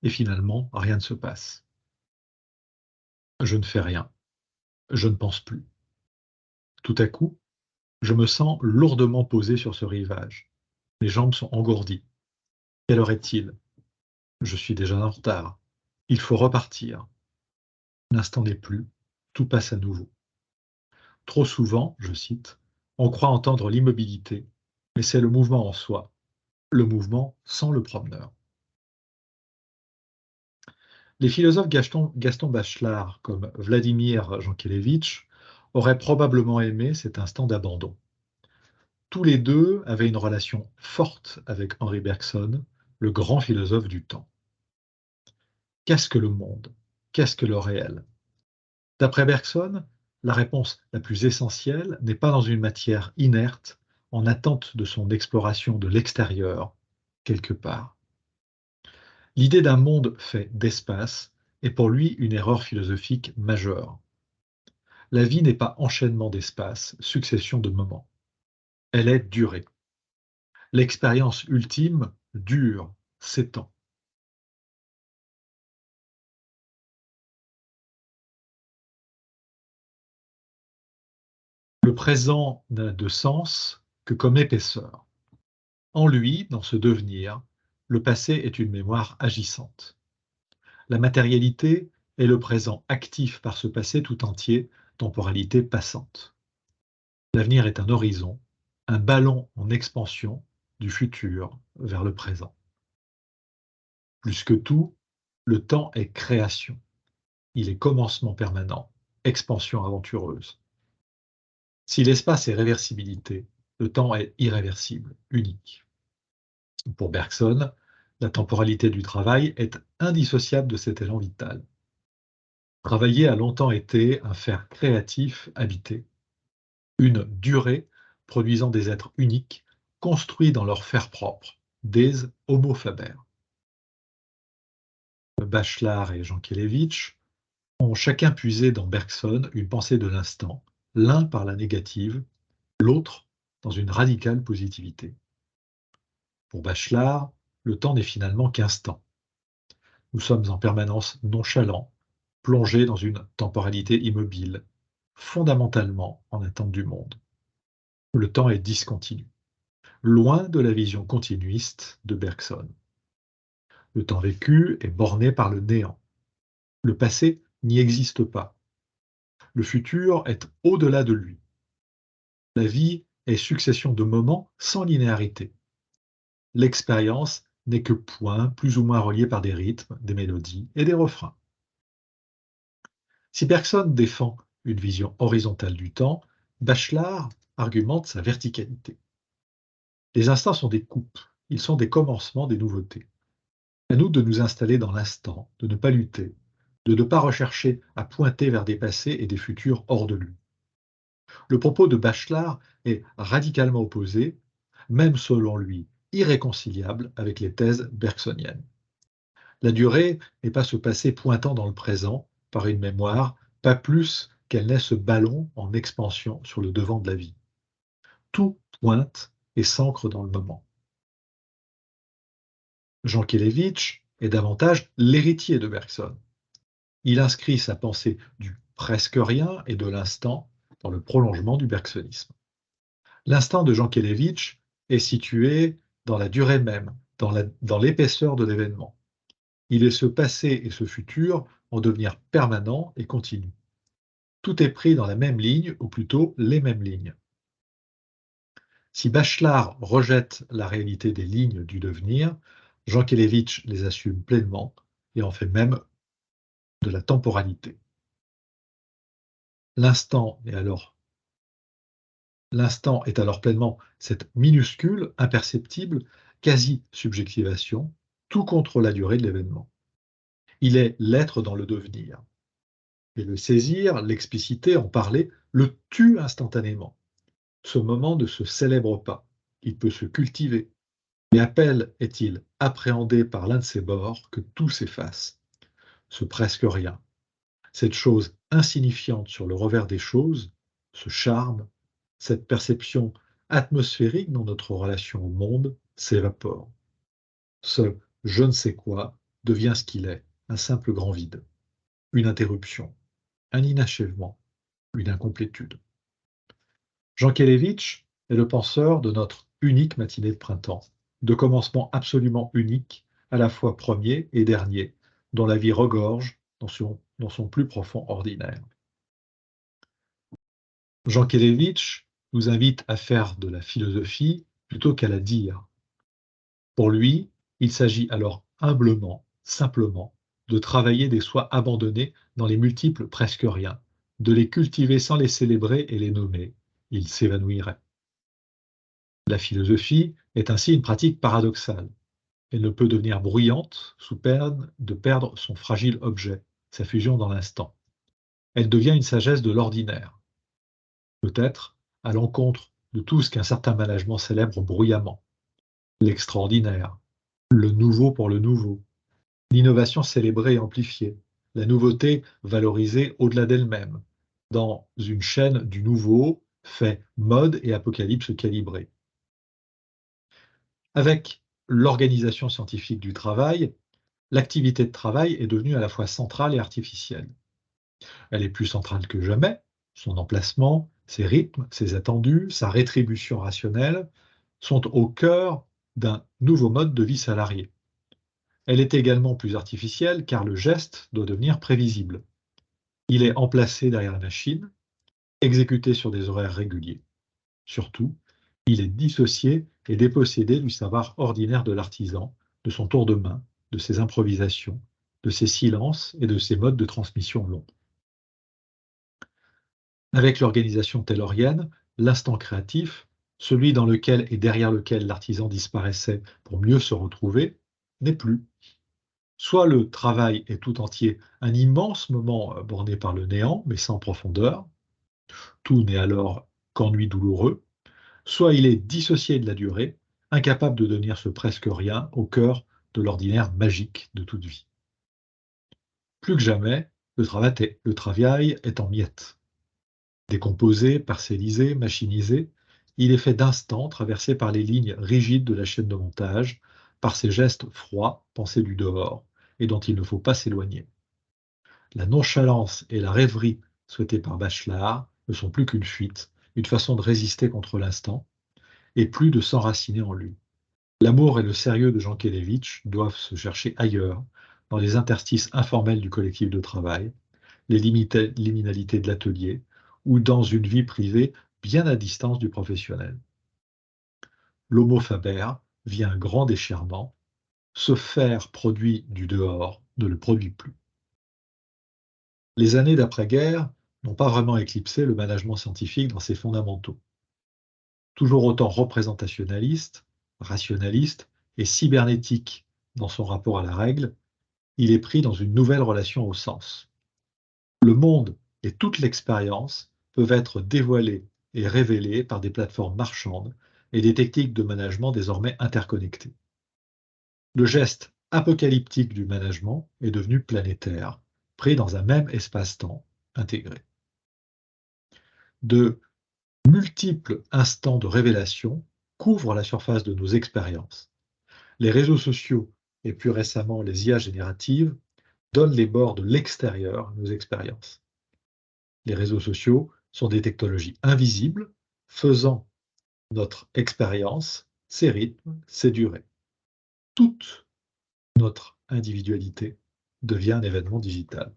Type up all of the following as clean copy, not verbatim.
et finalement, rien ne se passe. Je ne fais rien, je ne pense plus. Tout à coup, je me sens lourdement posé sur ce rivage. Mes jambes sont engourdies. Quelle heure est-il? Je suis déjà en retard. Il faut repartir. L'instant n'est plus, tout passe à nouveau. Trop souvent, je cite, on croit entendre l'immobilité, mais c'est le mouvement en soi, le mouvement sans le promeneur. Les philosophes Gaston Bachelard comme Vladimir Jankélévitch auraient probablement aimé cet instant d'abandon. Tous les deux avaient une relation forte avec Henri Bergson, le grand philosophe du temps. Qu'est-ce que le monde? Qu'est-ce que le réel? D'après Bergson, la réponse la plus essentielle n'est pas dans une matière inerte, en attente de son exploration de l'extérieur, quelque part. L'idée d'un monde fait d'espace est pour lui une erreur philosophique majeure. La vie n'est pas enchaînement d'espace, succession de moments. Elle est durée. L'expérience ultime dure, s'étend. Le présent n'a de sens que comme épaisseur. En lui, dans ce devenir, le passé est une mémoire agissante. La matérialité est le présent actif par ce passé tout entier, temporalité passante. L'avenir est un horizon, un ballon en expansion du futur vers le présent. Plus que tout, le temps est création. Il est commencement permanent, expansion aventureuse. Si l'espace est réversibilité, le temps est irréversible, unique. Pour Bergson, la temporalité du travail est indissociable de cet élan vital. Travailler a longtemps été un faire créatif habité, une durée produisant des êtres uniques, construits dans leur faire propre, des homo faber. Bachelard et Jankélévitch ont chacun puisé dans Bergson une pensée de l'instant, l'un par la négative, l'autre dans une radicale positivité. Pour Bachelard, le temps n'est finalement qu'instant. Nous sommes en permanence nonchalants, plongés dans une temporalité immobile, fondamentalement en attente du monde. Le temps est discontinu, loin de la vision continuiste de Bergson. Le temps vécu est borné par le néant. Le passé n'y existe pas. Le futur est au-delà de lui. La vie est succession de moments sans linéarité. L'expérience n'est que points plus ou moins reliés par des rythmes, des mélodies et des refrains. Si Bergson défend une vision horizontale du temps, Bachelard argumente sa verticalité. Les instants sont des coupes, ils sont des commencements des nouveautés. À nous de nous installer dans l'instant, de ne pas lutter, de ne pas rechercher à pointer vers des passés et des futurs hors de lui. Le propos de Bachelard est radicalement opposé, même selon lui irréconciliable avec les thèses bergsoniennes. La durée n'est pas ce passé pointant dans le présent par une mémoire, pas plus qu'elle n'est ce ballon en expansion sur le devant de la vie. Tout pointe et s'ancre dans le moment. Jankélévitch est davantage l'héritier de Bergson. Il inscrit sa pensée du presque rien et de l'instant dans le prolongement du bergsonisme. L'instant de Jankélévitch est situé dans la durée même, dans l'épaisseur de l'événement. Il est ce passé et ce futur en devenir permanent et continu. Tout est pris dans la même ligne, ou plutôt les mêmes lignes. Si Bachelard rejette la réalité des lignes du devenir, Jankélévitch les assume pleinement et en fait même de la temporalité. L'instant est alors pleinement cette minuscule, imperceptible, quasi-subjectivation, tout contre la durée de l'événement. Il est l'être dans le devenir. Et le saisir, l'expliciter, en parler, le tue instantanément. Ce moment ne se célèbre pas, il peut se cultiver. Mais à peine est-il appréhendé par l'un de ses bords que tout s'efface. Ce presque rien, cette chose insignifiante sur le revers des choses, ce charme, cette perception atmosphérique dans notre relation au monde s'évapore. Ce je ne sais quoi devient ce qu'il est, un simple grand vide, une interruption, un inachèvement, une incomplétude. Jankélévitch est le penseur de notre unique matinée de printemps, de commencement absolument unique, à la fois premier et dernier, dont la vie regorge dans son plus profond ordinaire. Jankélévitch nous invite à faire de la philosophie plutôt qu'à la dire. Pour lui, il s'agit alors humblement, simplement, de travailler des soi abandonnés dans les multiples presque rien, de les cultiver sans les célébrer et les nommer. Il s'évanouirait. La philosophie est ainsi une pratique paradoxale. Elle ne peut devenir bruyante sous peine de perdre son fragile objet, sa fusion dans l'instant. Elle devient une sagesse de l'ordinaire, peut-être à l'encontre de tout ce qu'un certain management célèbre bruyamment. L'extraordinaire, le nouveau pour le nouveau, l'innovation célébrée et amplifiée, la nouveauté valorisée au-delà d'elle-même, dans une chaîne du nouveau fait mode et apocalypse calibrée. Avec l'organisation scientifique du travail, l'activité de travail est devenue à la fois centrale et artificielle. Elle est plus centrale que jamais, son emplacement, ses rythmes, ses attendus, sa rétribution rationnelle sont au cœur d'un nouveau mode de vie salarié. Elle est également plus artificielle car le geste doit devenir prévisible. Il est emplacé derrière la machine, exécuté sur des horaires réguliers. Surtout, il est dissocié et dépossédé du savoir ordinaire de l'artisan, de son tour de main, de ses improvisations, de ses silences et de ses modes de transmission longs. Avec l'organisation taylorienne, l'instant créatif, celui dans lequel et derrière lequel l'artisan disparaissait pour mieux se retrouver, n'est plus. Soit le travail est tout entier un immense moment borné par le néant, mais sans profondeur, tout n'est alors qu'ennui douloureux, soit il est dissocié de la durée, incapable de devenir ce presque rien au cœur de l'ordinaire magique de toute vie. Plus que jamais, le travail est en miettes. Décomposé, parcellisé, machinisé, il est fait d'instants traversé par les lignes rigides de la chaîne de montage, par ces gestes froids pensés du dehors et dont il ne faut pas s'éloigner. La nonchalance et la rêverie souhaitées par Bachelard ne sont plus qu'une fuite, une façon de résister contre l'instant, et plus de s'enraciner en lui. L'amour et le sérieux de Jankélévitch doivent se chercher ailleurs, dans les interstices informels du collectif de travail, les liminalités de l'atelier, ou dans une vie privée bien à distance du professionnel. L'homo faber vit un grand déchirement, ce faire produit du dehors ne le produit plus. Les années d'après-guerre n'ont pas vraiment éclipsé le management scientifique dans ses fondamentaux. Toujours autant représentationnaliste, rationaliste et cybernétique dans son rapport à la règle, il est pris dans une nouvelle relation au sens. Le monde et toute l'expérience peuvent être dévoilés et révélés par des plateformes marchandes et des techniques de management désormais interconnectées. Le geste apocalyptique du management est devenu planétaire, pris dans un même espace-temps intégré. De multiples instants de révélation couvrent la surface de nos expériences. Les réseaux sociaux et plus récemment les IA génératives donnent les bords de l'extérieur à nos expériences. Les réseaux sociaux sont des technologies invisibles faisant notre expérience, ses rythmes, ses durées. Toute notre individualité devient un événement digital.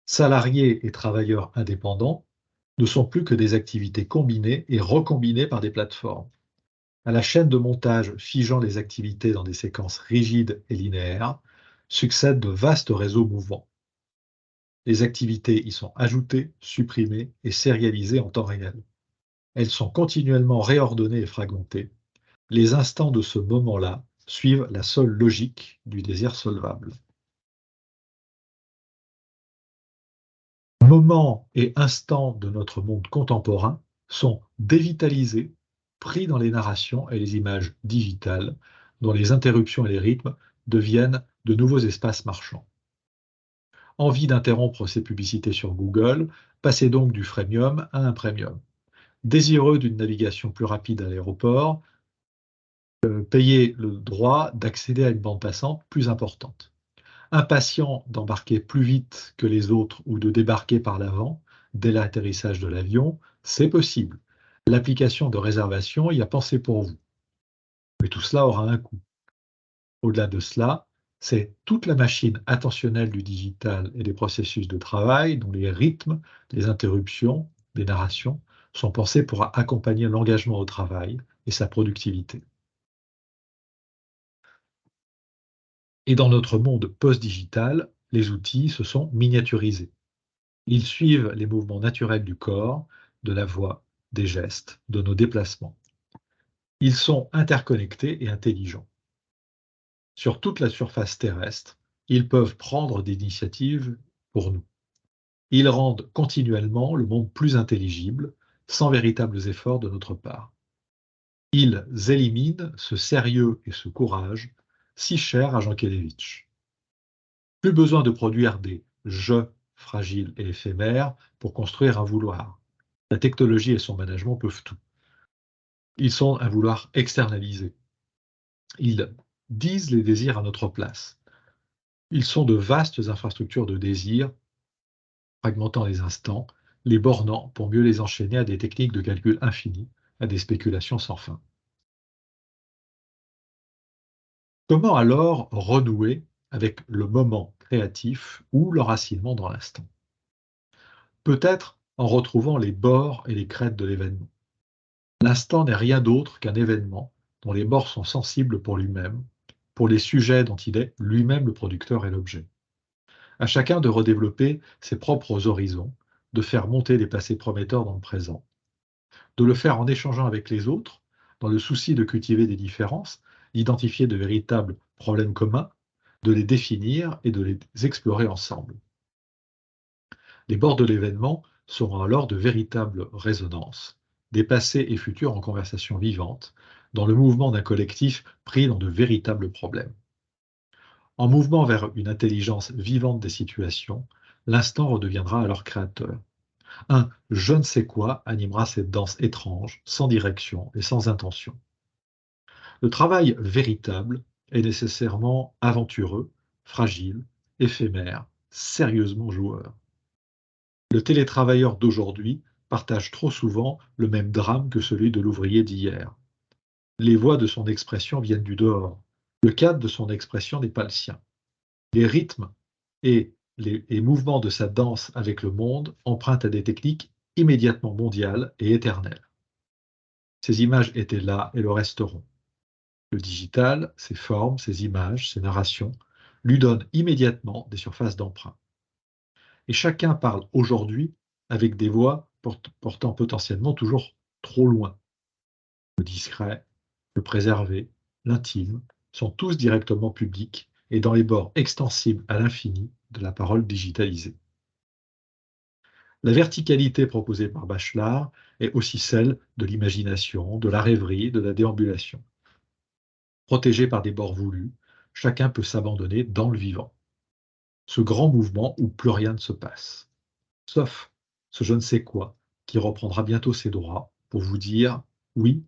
Salariés et travailleurs indépendants ne sont plus que des activités combinées et recombinées par des plateformes. À la chaîne de montage figeant les activités dans des séquences rigides et linéaires succèdent de vastes réseaux mouvants. Les activités y sont ajoutées, supprimées et sérialisées en temps réel. Elles sont continuellement réordonnées et fragmentées. Les instants de ce moment-là suivent la seule logique du désir solvable. Moments et instants de notre monde contemporain sont dévitalisés, pris dans les narrations et les images digitales, dont les interruptions et les rythmes deviennent de nouveaux espaces marchands. Envie d'interrompre ces publicités sur Google, passez donc du freemium à un premium. Désireux d'une navigation plus rapide à l'aéroport, payer le droit d'accéder à une bande passante plus importante. Impatient d'embarquer plus vite que les autres ou de débarquer par l'avant dès l'atterrissage de l'avion, c'est possible. L'application de réservation y a pensé pour vous. Mais tout cela aura un coût. Au-delà de cela, c'est toute la machine attentionnelle du digital et des processus de travail dont les rythmes, les interruptions, les narrations sont pensés pour accompagner l'engagement au travail et sa productivité. Et dans notre monde post-digital, les outils se sont miniaturisés. Ils suivent les mouvements naturels du corps, de la voix, des gestes, de nos déplacements. Ils sont interconnectés et intelligents. Sur toute la surface terrestre, ils peuvent prendre des initiatives pour nous. Ils rendent continuellement le monde plus intelligible, sans véritables efforts de notre part. Ils éliminent ce sérieux et ce courage si chers à Jean Kelevitch. Plus besoin de produire des «je» fragiles et éphémères pour construire un vouloir. La technologie et son management peuvent tout. Ils sont un vouloir externalisé. Ils disent les désirs à notre place. Ils sont de vastes infrastructures de désirs, fragmentant les instants, les bornant pour mieux les enchaîner à des techniques de calcul infini, à des spéculations sans fin. Comment alors renouer avec le moment créatif ou l'enracinement dans l'instant? Peut-être en retrouvant les bords et les crêtes de l'événement. L'instant n'est rien d'autre qu'un événement dont les bords sont sensibles pour lui-même, pour les sujets dont il est lui-même le producteur et l'objet. À chacun de redévelopper ses propres horizons, de faire monter des passés prometteurs dans le présent, de le faire en échangeant avec les autres, dans le souci de cultiver des différences, d'identifier de véritables problèmes communs, de les définir et de les explorer ensemble. Les bords de l'événement seront alors de véritables résonances, des passés et futurs en conversation vivante, dans le mouvement d'un collectif pris dans de véritables problèmes. En mouvement vers une intelligence vivante des situations, l'instant redeviendra alors créateur. Un je ne sais quoi animera cette danse étrange, sans direction et sans intention. Le travail véritable est nécessairement aventureux, fragile, éphémère, sérieusement joueur. Le télétravailleur d'aujourd'hui partage trop souvent le même drame que celui de l'ouvrier d'hier. Les voies de son expression viennent du dehors. Le cadre de son expression n'est pas le sien. Les rythmes et les mouvements de sa danse avec le monde empruntent à des techniques immédiatement mondiales et éternelles. Ces images étaient là et le resteront. Le digital, ses formes, ses images, ses narrations, lui donnent immédiatement des surfaces d'emprunt. Et chacun parle aujourd'hui avec des voix portant potentiellement toujours trop loin. Le discret, le préservé, l'intime sont tous directement publics et dans les bords extensibles à l'infini de la parole digitalisée. La verticalité proposée par Bachelard est aussi celle de l'imagination, de la rêverie, de la déambulation. Protégé par des bords voulus, chacun peut s'abandonner dans le vivant. Ce grand mouvement où plus rien ne se passe. Sauf ce je ne sais quoi qui reprendra bientôt ses droits pour vous dire oui,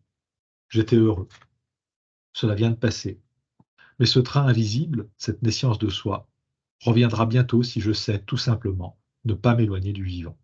j'étais heureux. Cela vient de passer. Mais ce train invisible, cette naissance de soi, reviendra bientôt si je sais tout simplement ne pas m'éloigner du vivant.